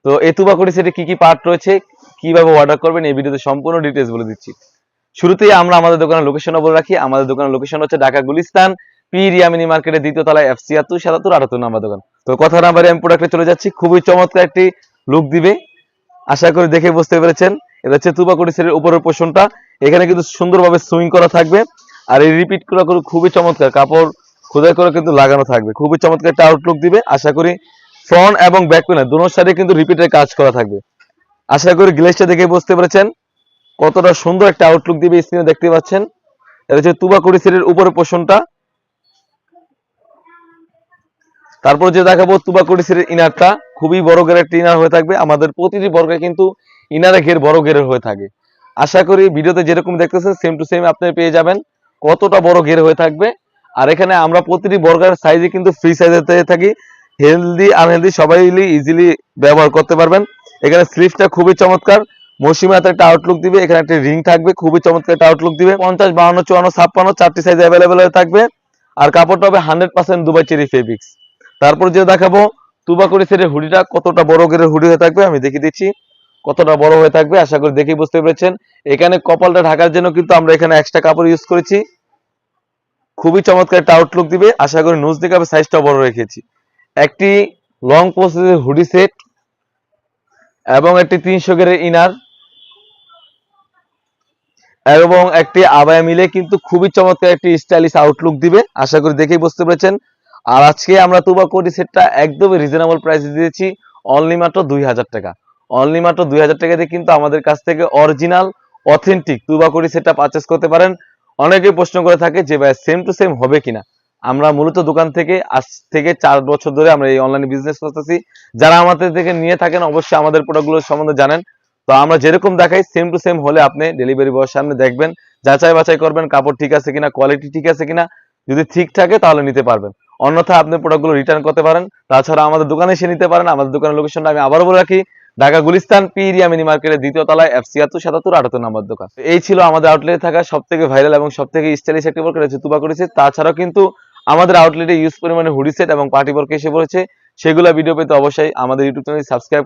তো এই তুবাকুড়ি সেটে কি কি পার্ট রয়েছে, কিভাবে অর্ডার করবেন এই ভিডিওতে সম্পূর্ণ ডিটেইলস বলে দিচ্ছি। শুরুতেই আমরা আমাদের দোকানের লোকেশন বলে রাখি। আমাদের দোকানের লোকেশন হচ্ছে ঢাকা গুলিস্তান পীর ইয়ামিনী মার্কেটের দ্বিতীয় তলায় FC 77 78 নাম্বার দোকান। তো কথা না বাড়িয়ে আমি প্রোডাক্টে চলে যাচ্ছি। খুবই চমৎকার একটি লুক দিবে, আশা করি দেখে বুঝতে পেরেছেন। এটা হচ্ছে তুবাকুড়ি সেটের উপরের পোর্শনটা, এখানে কিন্তু সুন্দরভাবে সুইং করা থাকবে। আর এই রিপিট করা খুবই চমৎকার, কাপড় খোদাই করে কিন্তু লাগানো থাকবে, খুবই চমৎকার একটা আউটলুক দিবে। আশা করি ফ্রন্ট এবং ব্যাক প্যানেল দুনো সাইডে কিন্তু রিপিটের কাজ করা থাকবে। আশা করি গ্লেজটা দেখে বুঝতে পেরেছেন কতটা সুন্দর একটা আউটলুক দিবে। স্ক্রিনে দেখতে পাচ্ছেন এটা হচ্ছে তুবাকুড়ি সেটের উপরের পোর্শনটা। তারপর যে দেখাবো তুবাকুড়ি সেটের ইনারটা, খুবই বড় ঘেরের একটা ইনার হয়ে থাকবে। আমাদের প্রতিটি বর্গে কিন্তু ইনারে ঘের বড় ঘেরের হয়ে থাকে। আশা করি ভিডিওতে যেরকম দেখতেছেন সেম টু সেম আপনি পেয়ে যাবেন, কতটা বড় ঘের হয়ে থাকবে। আর এখানে আমরা প্রতিটি বর্গের সাইজে কিন্তু ফ্রি সাইজে পেয়ে থাকি, হেলদি আনহেলদি সবাই ইজিলি ব্যবহার করতে পারবেন। এখানে স্লিভসটা খুবই চমৎকার, মৌসুমে একটা আউটলুক দিবে। এখানে একটা রিং থাকবে, খুবই চমৎকার একটা আউটলুক দিবে। 50, 52, 54, 56 চারটি সাইজ অ্যাভেলেবেল হয়ে থাকবে। আর কাপড়টা হবে 100% দুবাই চেরি ফেব্রিক্স। তারপর যে দেখাবো তুবাকুড়ি সেটের হুডিটা, কতটা বড় ঘেরের হুডি হয়ে থাকবে আমি দেখিয়ে দিচ্ছি কতটা বড় হয়ে থাকবে। আশা করি দেখেই বুঝতে পেরেছেন। এখানে কপালটা ঢাকার জন্য কিন্তু আমরা এখানে এক্সট্রা কাপড় ইউজ করেছি, খুবই চমৎকার একটা আউটলুক দিবে। আশা করি নুজ দিকে আমি সাইজটা বড় রেখেছি। একটি লং প্রসেসের হুডি সেট এবং একটি 300 গেরের ইনার এবং একটি আবায়া মিলে কিন্তু খুবই চমৎকার একটি স্টাইলিশ আউটলুক দিবে। আশা করি দেখেই বুঝতে পেরেছেন। আর আজকে আমরা তুবাকুড়ি সেটটা একদমই রিজনেবল প্রাইসে দিয়েছি, অনলি মাত্র 2000 টাকা। অনলি মাত্র 2000 টাকা দিয়ে কিন্তু আমাদের কাছ থেকে অরিজিনাল অথেন্টিক তুবাকুড়ি সেটটা পারচেস করতে পারেন। অনেকে প্রশ্ন করে থাকে যে ভাই সেম টু সেম হবে কিনা। আমরা মূলত দোকান থেকে আজ থেকে 4 বছর ধরে আমরা এই অনলাইনে বিজনেস করতেছি। যারা আমাদের থেকে নিয়ে থাকেন অবশ্যই আমাদের প্রোডাক্টগুলোর সম্বন্ধে জানেন। তো আমরা যেরকম দেখাই সেম টু সেম হলে আপনি ডেলিভারি বয়ের সামনে দেখবেন, যাচাই বাছাই করবেন কাপড় ঠিক আছে কিনা, কোয়ালিটি ঠিক আছে কিনা। যদি ঠিক থাকে তাহলে নিতে পারবেন, অন্যথায় আপনি প্রোডাক্টগুলো রিটার্ন করতে পারেন। তাছাড়া আমাদের দোকানে এসে নিতে পারেন। আমাদের দোকানের লোকেশনটা আমি আবারও বলে রাখি, ঢাকা গুলিস্তান পীর ইয়ামিনী মার্কেটের দ্বিতীয় তলায় FC 77 78 নাম্বার দোকান। এই ছিল আমাদের আউটলেটে থাকা সবথেকে ভাইরাল এবং সবথেকে স্টাইলিশ একটি প্রোডাক্ট হচ্ছে তুবাকুড়ি সেট। তাছাড়াও কিন্তু আমাদের আউটলেটে ইউজ পরিমাণে হুডি সেট এবং পার্টি ওয়্যার এসে পড়েছে। সেগুলো ভিডিও পেতে অবশ্যই আমাদের ইউটিউব চ্যানেল সাবস্ক্রাইব